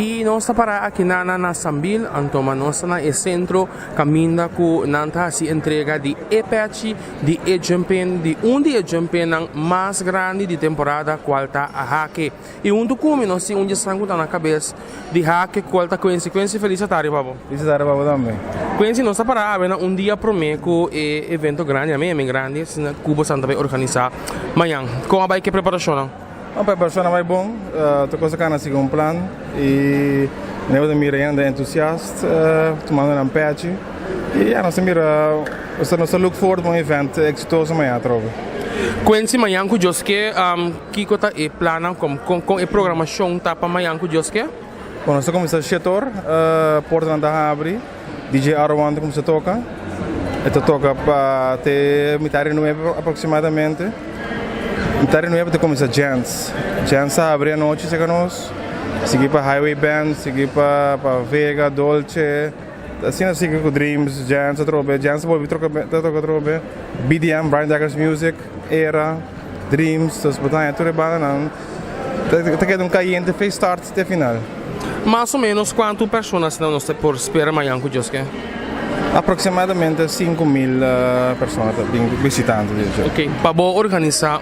E nós para aqui na Sambil, antoma nós na centro, caminha com nanta se entrega de e-patch, de e-jumping, de e-jumping mais grande de temporada qualta a hake. E do come nós se sangue na cabeça de hake qualta consequência felicitária, babo. Felicitária, babo também. Conheci nós para dia promeco e evento grande, a mim grande, na Cuba Santa vai organizar amanhã. Como vai que preparação? A preparação é bom, estou conseguindo seguir um plano e eu estou ainda entusiasta, tomando um patch e nós estamos look forward para um evento exitoso amanhã, troca. Conheci amanhã com Joske, que está e plana com a programação tá para amanhã com Joske? Bom, nós começamos a setor, porta da abre, DJ Arwanda começa a tocar, toca para até metade de noite aproximadamente. Metade de noite começa jazz abre a noite, chega nós, seguir para Highway Band, seguir para Vega, Dolce, assim nós seguimos com Dreams, jazz vou trocar BDM, Brian Daggers Music, Era, Dreams, as botar tudo bem não, tá querendo caliente fez start até final. Mais ou menos quantas pessoas nós por esperar amanhã com Joske? Aproximadamente 5.000 pessoas visitantes. Ok, para organizar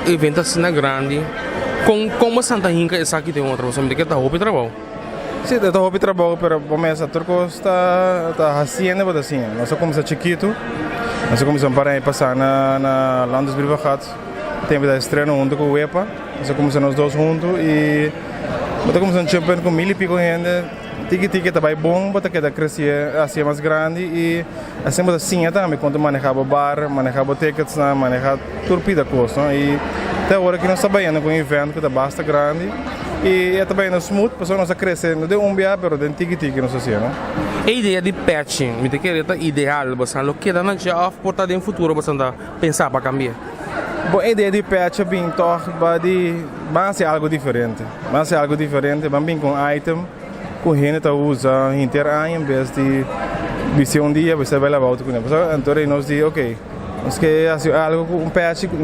evento assim grande, como Santa Rinca é aqui tem outra pessoa que está roupa trabalho? Sim, está roupa trabalho, mas começa a turco está haciendo para assim. Nós começamos chiquito, nós começamos para passar na Landes Brivagat, tempo da estreia junto com o EPA, nós começamos nós dois juntos e nós começamos a champion com 1.000 e pico gente. Tiki também bom, mas que crescer assim mais grande e assim assim também quando manejava bar, manejava tickets, manejava torpida coisa e até agora que nós trabalhamos com um evento que está bastante grande e é também no smooth, pessoas nós crescer não de dia, mas de tiki não sei não. A ideia de patching, me que é ideal, você não quer dar já portar em futuro, você não pensar para cambiar. Bom, a ideia de patch é bem mas é algo diferente, mas bem com item com gente que usa inteira em vez de vestir dia você vai levar outro com ele. Então nós dizemos ok, nós queremos algo com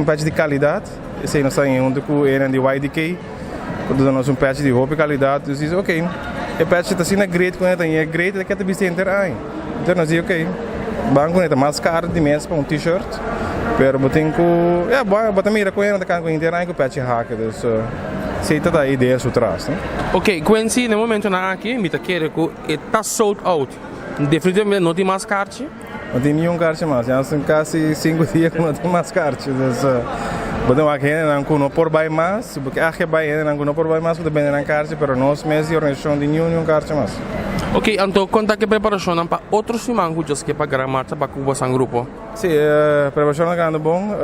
um patch de qualidade. Esse nós estamos junto com ele de YDK, produzindo um patch de roupa de qualidade. Nós dizemos ok, o patch está sendo great com ele, é great, ele quer vestir inteira. Então nós dizemos ok, banco ele mais caro de mês para um t-shirt, pero botem com bota mira com ele, está com inteira com patch hack, então sei toda a ideia por trás. Ok, Quincy, no momento na aqui, me tá querendo que está sold out. Definitivamente não tem mais carte. Não tem nenhum carte mais. Já são quase 5 dias que não tem mais carte. Então aqui não por buy mais, porque aqui não por buy mais, porque vender na carte, mas nós mesmos organização de nenhum carte mais. Ok, então conta que preparação para outros semanas que para gramática para Cuba San Grupo. Sim, preparação é grande bom,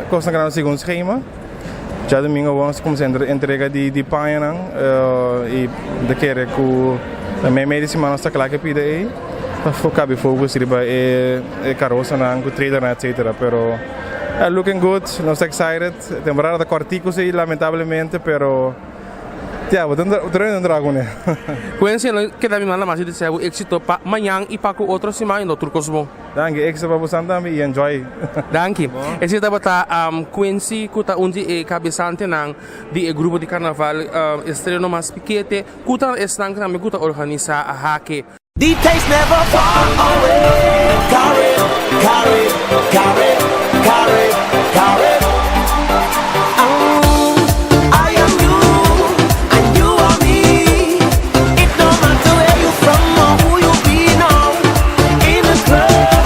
costa grande segundo esquema. Já domingo vamos começar a entrega de panha e daquele que a minha medicina está claro que pide aí para focar fogo se riba e carroça na com trader etc. Pero looking good, nós excited. Temporada da corticos aí lamentavelmente, pero o treino drago né. Conhecendo que da minha mais de ser o êxito para amanhã e para outro semana no turcos bom. Danke, êxito para você também e enjoy. Danke. Esse estava Quincy que está onde é cabeçante de grupo de carnaval estrela mais piquete, que está estando também que organizar a hack. The taste never far away. Carry. I am you, and you are me. It don't matter where you from or who you be now. In the club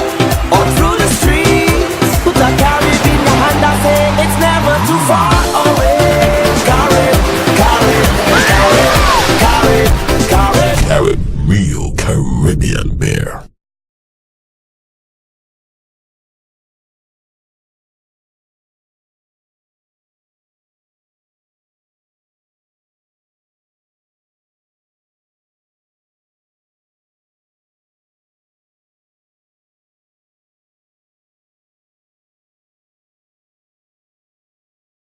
or through the streets, put a carry in your hand and say it's never too far away. Carry. Real Caribbean beer.